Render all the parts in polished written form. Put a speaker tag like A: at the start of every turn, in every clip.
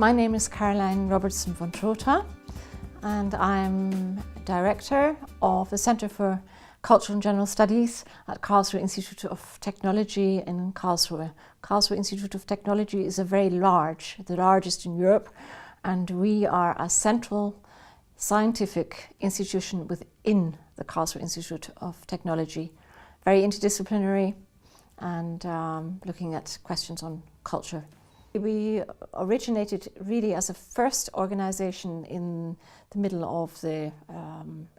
A: My name is Caroline Robertson-von Trotha, and I'm Director of the Centre for Cultural and General Studies at Karlsruhe Institute of Technology in Karlsruhe. Karlsruhe Institute of Technology is the largest in Europe, and we are a central scientific institution within the Karlsruhe Institute of Technology, very interdisciplinary and looking at questions on culture. We originated really as a first organisation in the middle of the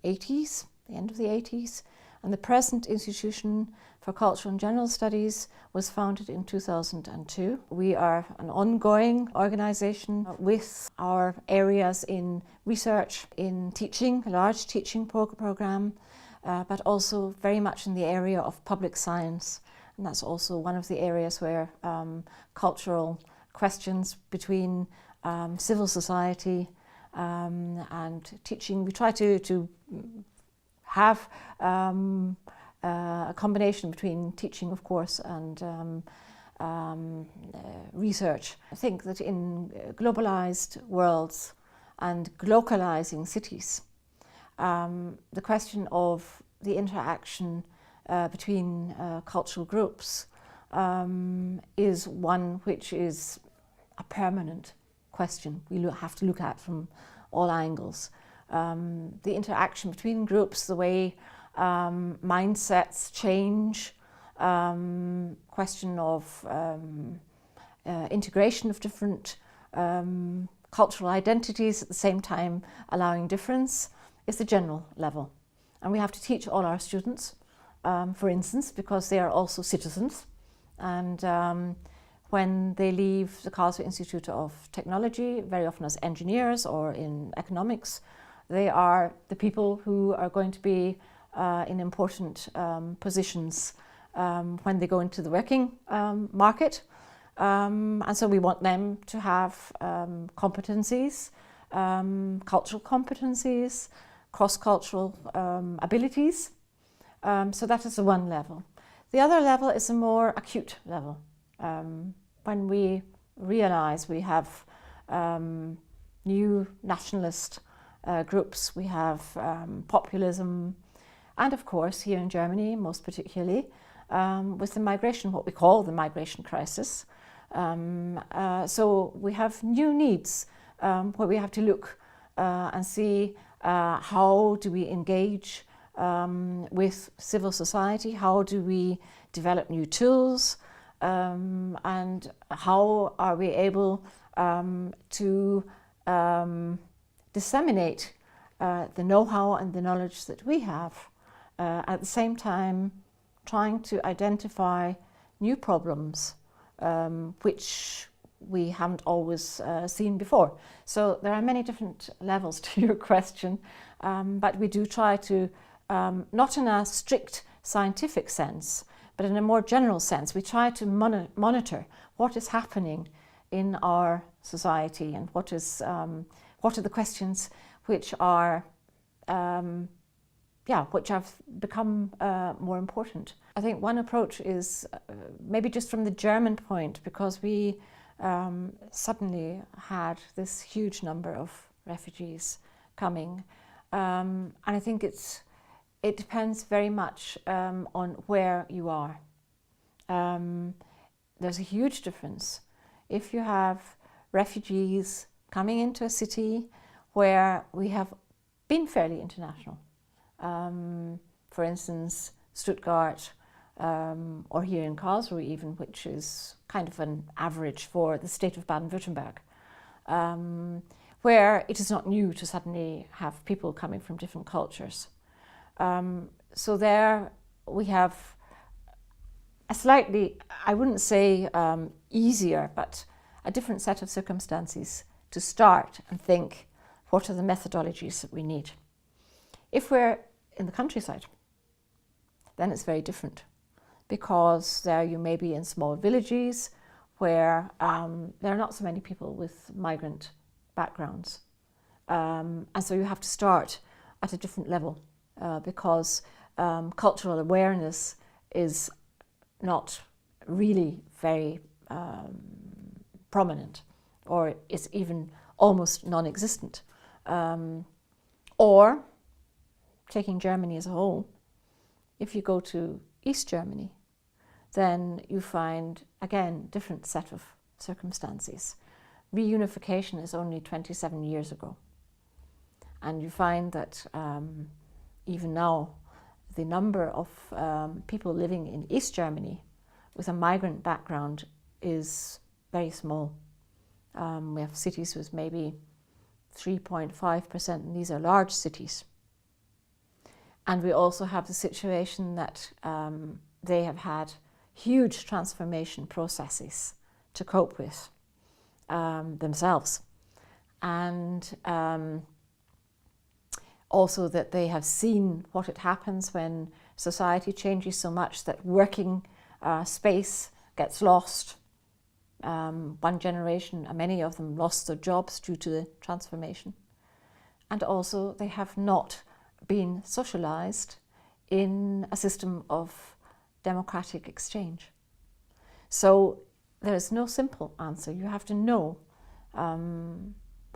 A: 80s, the end of the 80s, and the present Institution for Cultural and General Studies was founded in 2002. We are an ongoing organisation with our areas in research, in teaching, a large teaching programme, but also very much in the area of public science. And that's also one of the areas where cultural questions between civil society and teaching. We try to have a combination between teaching, of course, and research. I think that in globalized worlds and localizing cities, the question of the interaction between cultural groups is one which is a permanent question we have to look at from all angles. The interaction between groups, the way mindsets change, question of integration of different cultural identities at the same time allowing difference is the general level. And we have to teach all our students, for instance, because they are also citizens. And when they leave the Karlsruhe Institute of Technology, very often as engineers or in economics, they are the people who are going to be in important positions when they go into the working market. And so we want them to have competencies, cultural competencies, cross-cultural abilities. So that is the one level. The other level is a more acute level. When we realize we have new nationalist groups, we have populism, and of course here in Germany most particularly with the migration, what we call the migration crisis. So we have new needs where we have to look and see how do we engage with civil society, how do we develop new tools, and how are we able to disseminate the know-how and the knowledge that we have, at the same time trying to identify new problems which we haven't always seen before. So there are many different levels to your question, but we do try to, not in a strict scientific sense, but in a more general sense, we try to monitor what is happening in our society and what are the questions which are which have become more important. I think one approach is maybe just from the German point, because we suddenly had this huge number of refugees coming, and I think it depends very much on where you are. There's a huge difference if you have refugees coming into a city where we have been fairly international. For instance, Stuttgart, or here in Karlsruhe even, which is kind of an average for the state of Baden-Württemberg, where it is not new to suddenly have people coming from different cultures. So there we have a slightly, I wouldn't say easier, but a different set of circumstances to start and think, what are the methodologies that we need? If we're in the countryside, then it's very different, because there you may be in small villages where there are not so many people with migrant backgrounds. And so you have to start at a different level. Because cultural awareness is not really very prominent or is even almost non-existent. Or, taking Germany as a whole, if you go to East Germany, then you find, again, different set of circumstances. Reunification is only 27 years ago. And you find that even now, the number of people living in East Germany with a migrant background is very small. We have cities with maybe 3.5%, and these are large cities. And we also have the situation that they have had huge transformation processes to cope with themselves. And also that they have seen what it happens when society changes so much that working space gets lost. One generation, many of them lost their jobs due to the transformation. And also they have not been socialized in a system of democratic exchange. So there is no simple answer. You have to know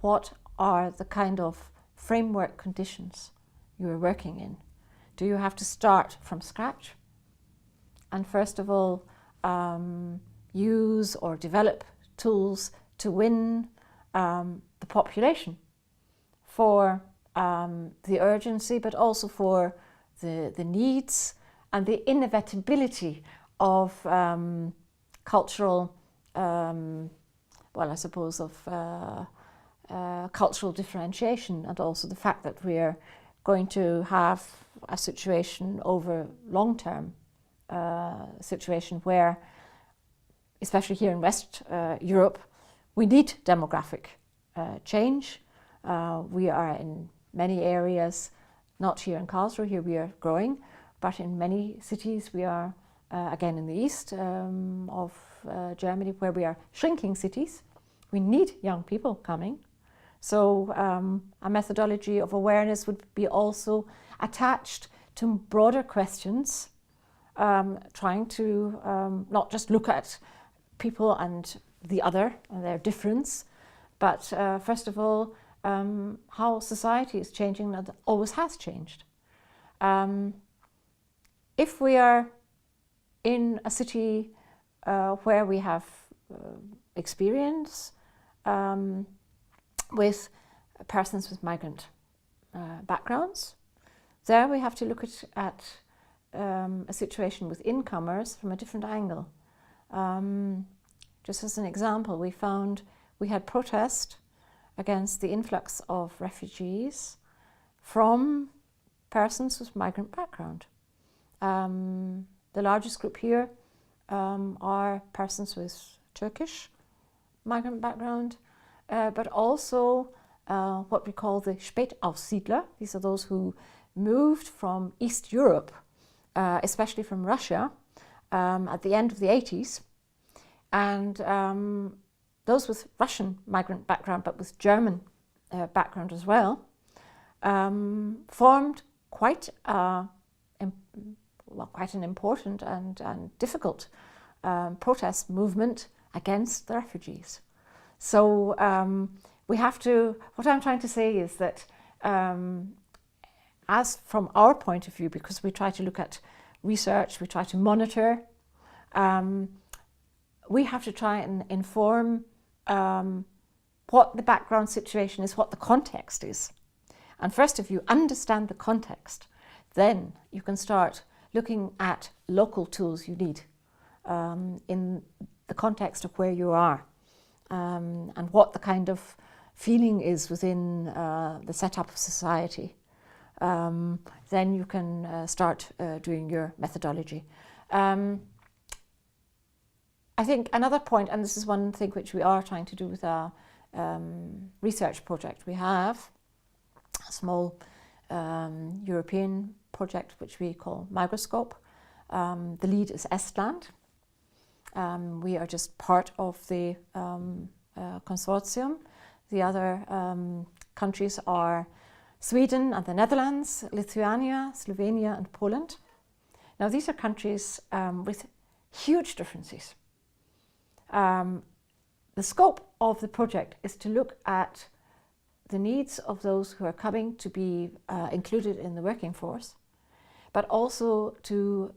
A: what are the kind of framework conditions you are working in. Do you have to start from scratch? And first of all, use or develop tools to win the population for the urgency, but also for the needs and the inevitability of cultural, well, I suppose of cultural differentiation, and also the fact that we're going to have a situation over long-term situation where, especially here in West Europe, we need demographic change. We are in many areas, not here in Karlsruhe, here we are growing, but in many cities we are, again in the east of Germany, where we are shrinking cities. We need young people coming. So a methodology of awareness would be also attached to broader questions, trying to not just look at people and the other and their difference, but first of all, how society is changing and always has changed. If we are in a city where we have experience with persons with migrant backgrounds, there we have to look at a situation with incomers from a different angle. Just as an example, we had protest against the influx of refugees from persons with migrant background. The largest group here are persons with Turkish migrant background, but also what we call the Spätaussiedler. These are those who moved from East Europe, especially from Russia, at the end of the 80s. And those with Russian migrant background, but with German background as well, formed quite an important and difficult protest movement against the refugees. So we have to, what I'm trying to say is that as from our point of view, because we try to look at research, we try to monitor, we have to try and inform what the background situation is, what the context is. And first, if you understand the context, then you can start looking at local tools you need in the context of where you are and what the kind of feeling is within the setup of society. Then you can start doing your methodology. I think another point, and this is one thing which we are trying to do with our research project, we have a small European project which we call Migroscope. The lead is Estland. We are just part of the consortium. The other countries are Sweden and the Netherlands, Lithuania, Slovenia and Poland. Now these are countries with huge differences. The scope of the project is to look at the needs of those who are coming to be included in the working force, but also to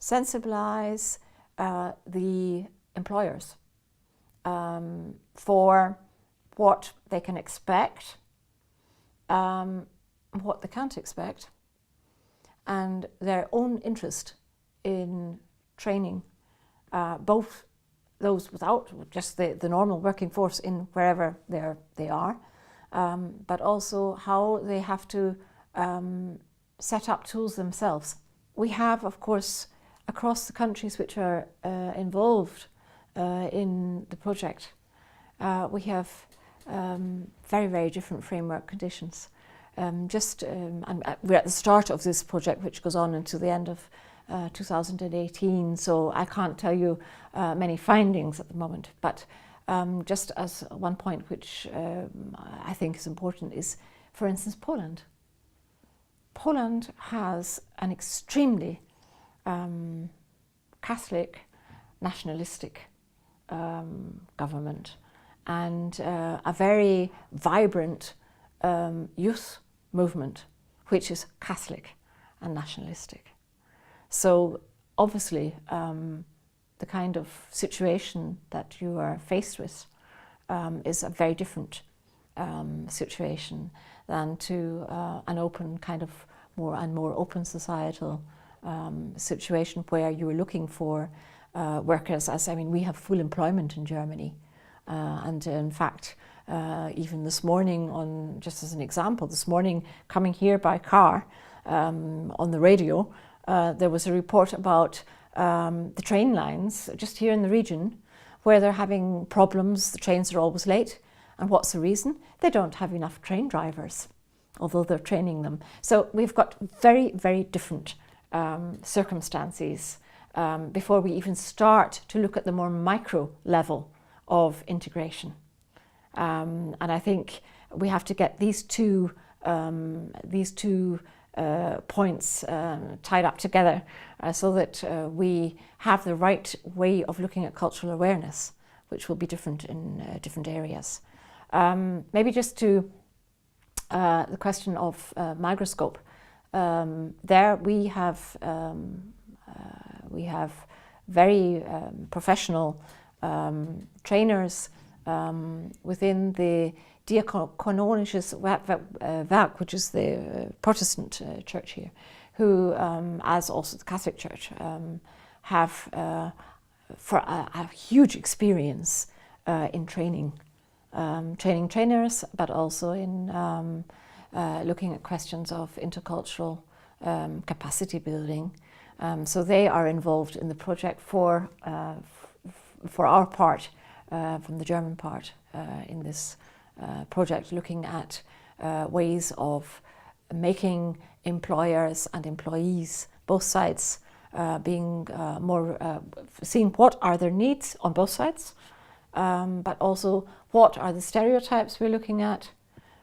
A: sensibilize the employers for what they can expect, what they can't expect, and their own interest in training both those without just the normal working force in wherever they are, but also how they have to set up tools themselves. We have, of course, across the countries which are involved in the project, we have very, very different framework conditions. And we're at the start of this project, which goes on until the end of 2018, so I can't tell you many findings at the moment, but just as one point which I think is important is, for instance, Poland. Poland has an extremely Catholic, nationalistic government and a very vibrant youth movement which is Catholic and nationalistic. So obviously the kind of situation that you are faced with is a very different situation than to an open kind of more open societal situation where you are looking for workers. We have full employment in Germany, and in fact even this morning, just as an example, this morning coming here by car on the radio, there was a report about the train lines just here in the region where they're having problems. The trains are always late. And what's the reason? They don't have enough train drivers, although they're training them. So we've got very, very different circumstances before we even start to look at the more micro level of integration. And I think we have to get these two points tied up together so that we have the right way of looking at cultural awareness, which will be different in different areas. Maybe just to the question of microscope. There we have very professional trainers within the Diakonisches Werk, which is the Protestant church here, who, as also the Catholic Church, have for a huge experience in training trainers, but also in looking at questions of intercultural capacity building. So they are involved in the project for our part, from the German part, in this project, looking at ways of making employers and employees, both sides, being more seeing what are their needs on both sides, but also what are the stereotypes we're looking at,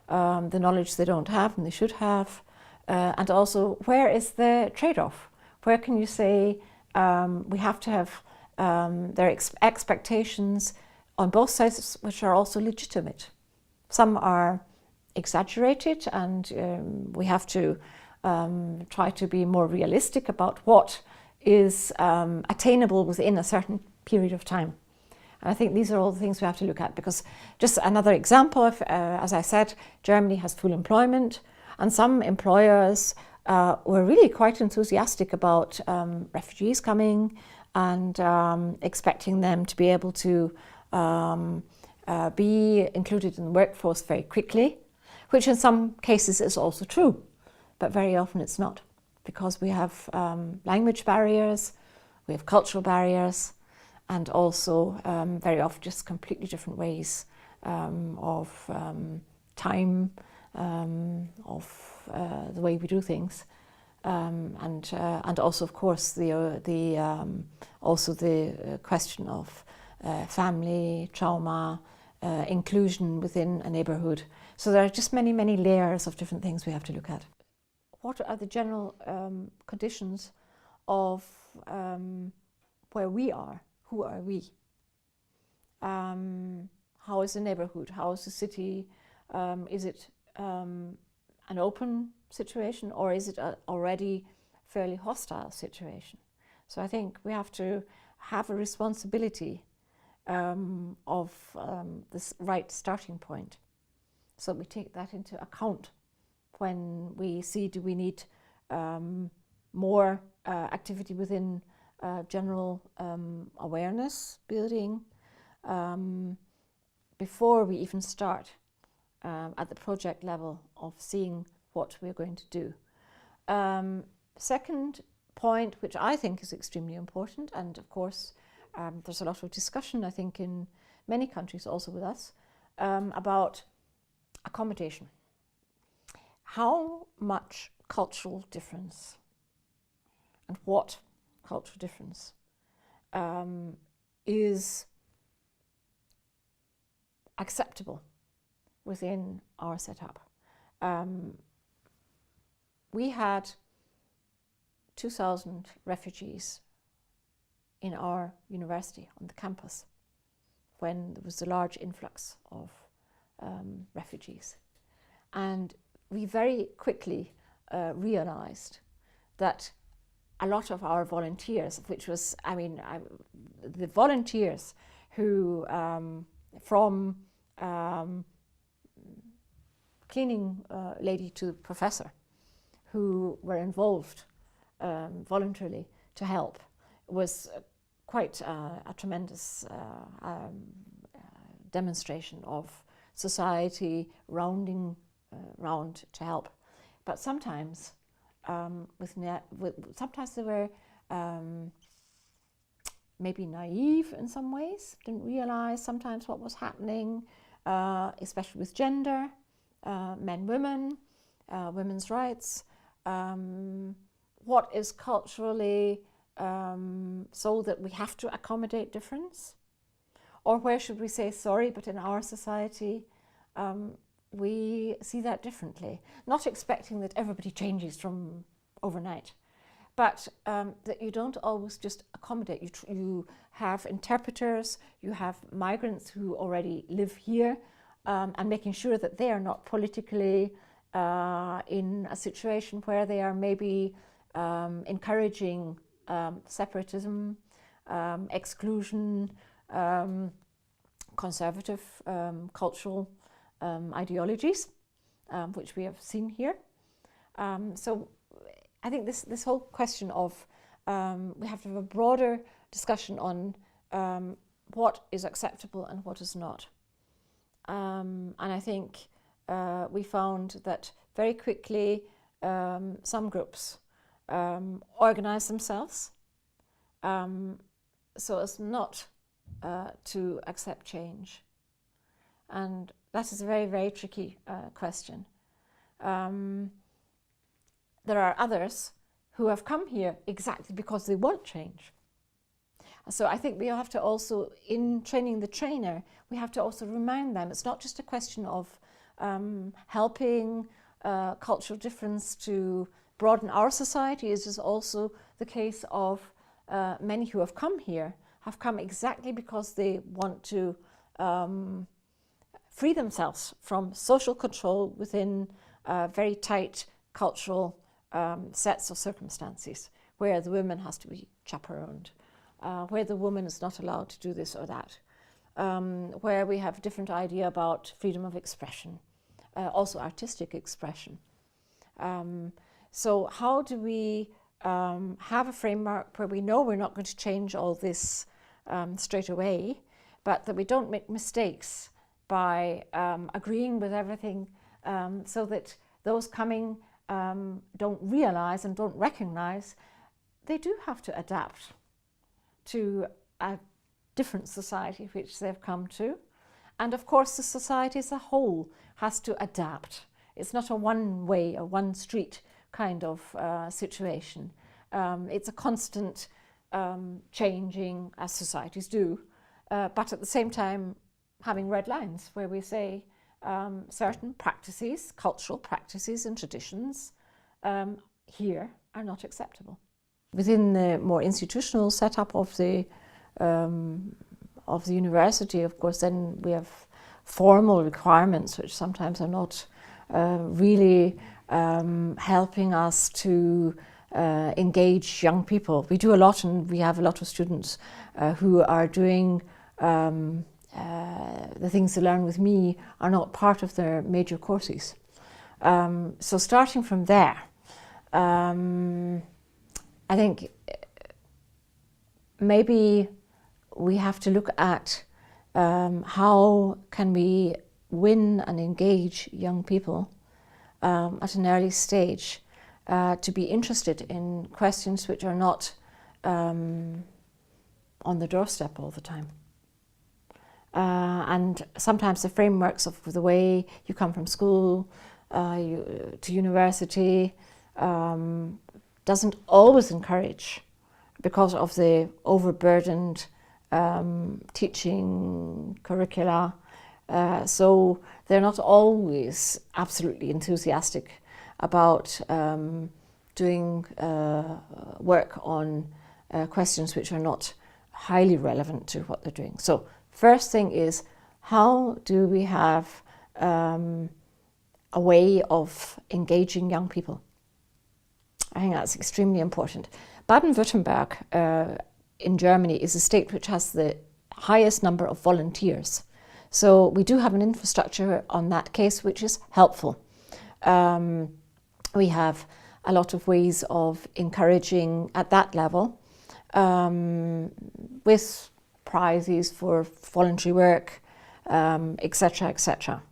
A: the knowledge they don't have and they should have, and also where is the trade-off? Where can you say we have to have their expectations on both sides, which are also legitimate. Some are exaggerated, and we have to try to be more realistic about what is attainable within a certain period of time. And I think these are all the things we have to look at, because just another example of, as I said, Germany has full employment, and some employers were really quite enthusiastic about refugees coming and expecting them to be able to be included in the workforce very quickly, which in some cases is also true, but very often it's not, because we have language barriers, we have cultural barriers, and also very often just completely different ways of time, of the way we do things, and also, of course, the question of family, trauma, inclusion within a neighbourhood. So there are just many, many layers of different things we have to look at. What are the general conditions of where we are? Who are we? How is the neighborhood? How is the city? Is it an open situation, or is it a already fairly hostile situation? So I think we have to have a responsibility of this right starting point. So we take that into account when we see, do we need more activity within general awareness building before we even start at the project level of seeing what we're going to do. Second point, which I think is extremely important, and of course there's a lot of discussion, I think, in many countries also with us, about accommodation. How much cultural difference and what cultural difference is acceptable within our setup. We had 2,000 refugees in our university on the campus when there was a large influx of refugees. And we very quickly realized that a lot of our volunteers, which was, the volunteers who, from cleaning lady to professor, who were involved voluntarily to help, was quite a tremendous demonstration of society rounding round to help. But sometimes, sometimes they were maybe naive in some ways, didn't realize sometimes what was happening, especially with gender, men, women, women's rights, what is culturally so that we have to accommodate difference, or where should we say sorry, but in our society we see that differently, not expecting that everybody changes from overnight, but that you don't always just accommodate. You have interpreters, you have migrants who already live here, and making sure that they are not politically in a situation where they are maybe encouraging separatism, exclusion, conservative cultural ideologies, which we have seen here. So I think this whole question of we have to have a broader discussion on what is acceptable and what is not. And I think we found that very quickly some groups organize themselves so as not to accept change. And that is a very, very tricky question. There are others who have come here exactly because they want change. So I think we have to also, in training the trainer, we have to also remind them it's not just a question of helping cultural difference to broaden our society. It is also the case of many who have come here have come exactly because they want to free themselves from social control within very tight cultural sets of circumstances, where the woman has to be chaperoned, where the woman is not allowed to do this or that, where we have a different idea about freedom of expression, also artistic expression. So how do we have a framework where we know we're not going to change all this straight away, but that we don't make mistakes by agreeing with everything, so that those coming don't realize and don't recognize they do have to adapt to a different society which they've come to. And of course the society as a whole has to adapt. It's not a one way, a one street kind of situation. It's a constant changing, as societies do, but at the same time having red lines where we say certain practices, cultural practices and traditions here are not acceptable. Within the more institutional setup of the of the university, of course, then we have formal requirements which sometimes are not really helping us to engage young people. We do a lot, and we have a lot of students who are doing the things they learn with me are not part of their major courses. So starting from there, I think maybe we have to look at how can we win and engage young people at an early stage to be interested in questions which are not on the doorstep all the time. And sometimes the frameworks of the way you come from school to university doesn't always encourage, because of the overburdened teaching curricula. So they're not always absolutely enthusiastic about doing work on questions which are not highly relevant to what they're doing. So first thing is, how do we have a way of engaging young people? I think that's extremely important. Baden-Württemberg in Germany is a state which has the highest number of volunteers. So we do have an infrastructure on that case which is helpful. We have a lot of ways of encouraging at that level with prizes for voluntary work, etc., etc.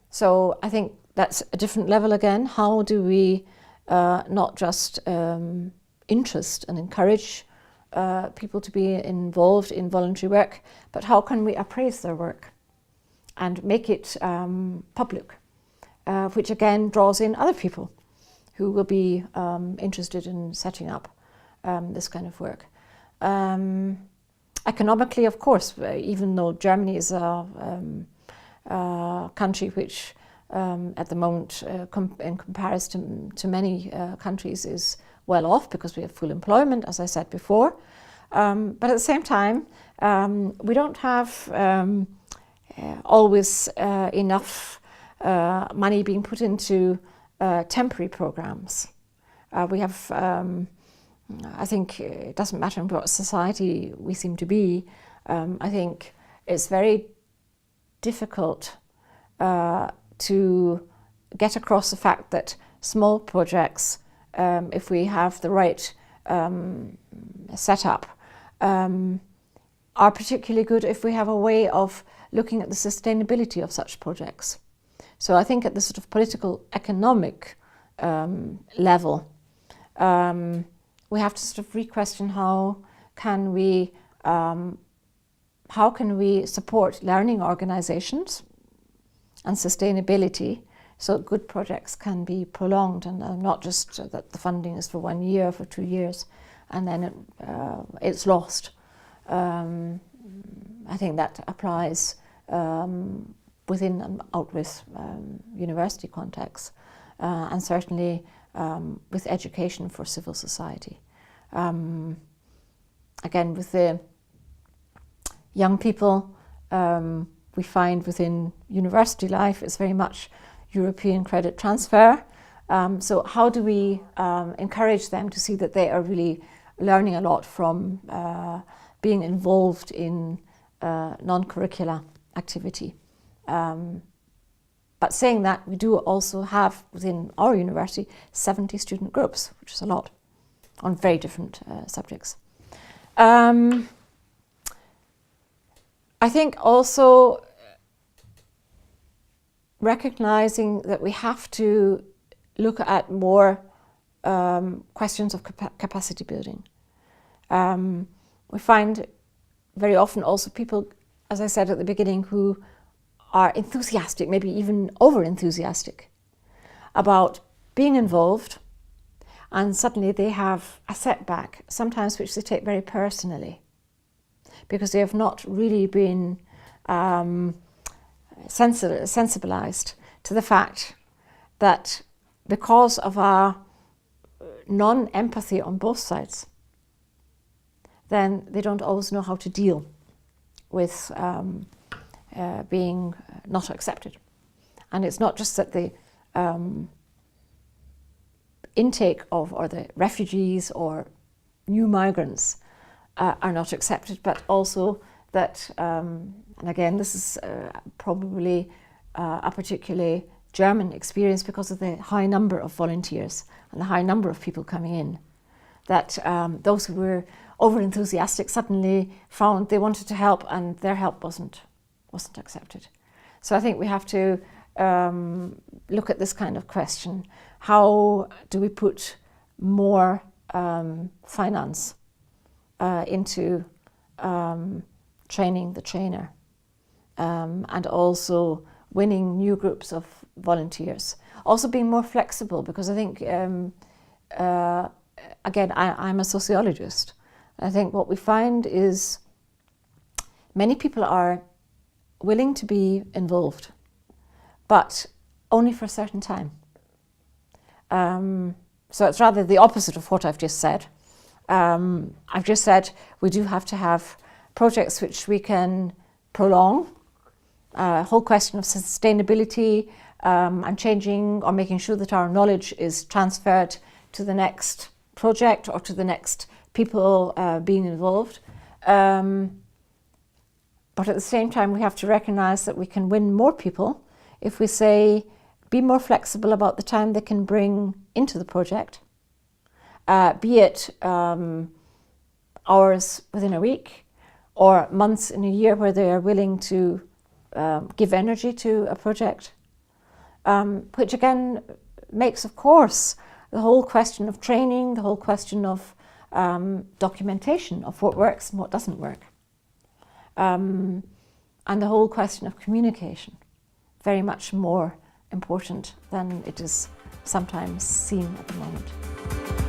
A: So I think that's a different level again. How do we not just interest and encourage people to be involved in voluntary work, but how can we appraise their work and make it public, which again draws in other people who will be interested in setting up this kind of work. Economically, of course, even though Germany is a country which at the moment, in comparison to many countries, is well off because we have full employment, as I said before. But at the same time, we don't have always enough money being put into temporary programs. We have, I think it doesn't matter in what society we seem to be, I think it's very difficult to get across the fact that small projects, if we have the right setup, are particularly good if we have a way of looking at the sustainability of such projects. So I think at the sort of political economic level, we have to sort of re-question how can we support learning organizations and sustainability so good projects can be prolonged and not just that the funding is for 1 year, for 2 years, and then it's lost. I think that applies within and out with university contexts, and certainly with education for civil society. Again, with the young people, we find within university life it's very much European credit transfer. So how do we encourage them to see that they are really learning a lot from being involved in non-curricular activity? But saying that, we do also have within our university 70 student groups, which is a lot, on very different subjects. I think also recognizing that we have to look at more questions of capacity building. We find very often also people, as I said at the beginning, who are enthusiastic, maybe even over-enthusiastic about being involved, and suddenly they have a setback, sometimes which they take very personally, because they have not really been sensibilized to the fact that because of our non-empathy on both sides, then they don't always know how to deal with being not accepted. And it's not just that the intake of, or the refugees or new migrants are not accepted, but also that, and again, this is probably a particularly German experience because of the high number of volunteers and the high number of people coming in, that those who were over-enthusiastic suddenly found they wanted to help and their help wasn't accepted. So I think we have to look at this kind of question. How do we put more finance into training the trainer, and also winning new groups of volunteers. Also being more flexible, because I think, again, I'm a sociologist. I think what we find is many people are willing to be involved, but only for a certain time. So it's rather the opposite of what I've just said. I've just said we do have to have projects which we can prolong. Whole question of sustainability and changing or making sure that our knowledge is transferred to the next project or to the next people being involved. But at the same time, we have to recognise that we can win more people if we say, be more flexible about the time they can bring into the project, be it hours within a week or months in a year where they are willing to give energy to a project, which again makes, of course, the whole question of training, the whole question of documentation of what works and what doesn't work, and the whole question of communication very much more important than it is sometimes seen at the moment.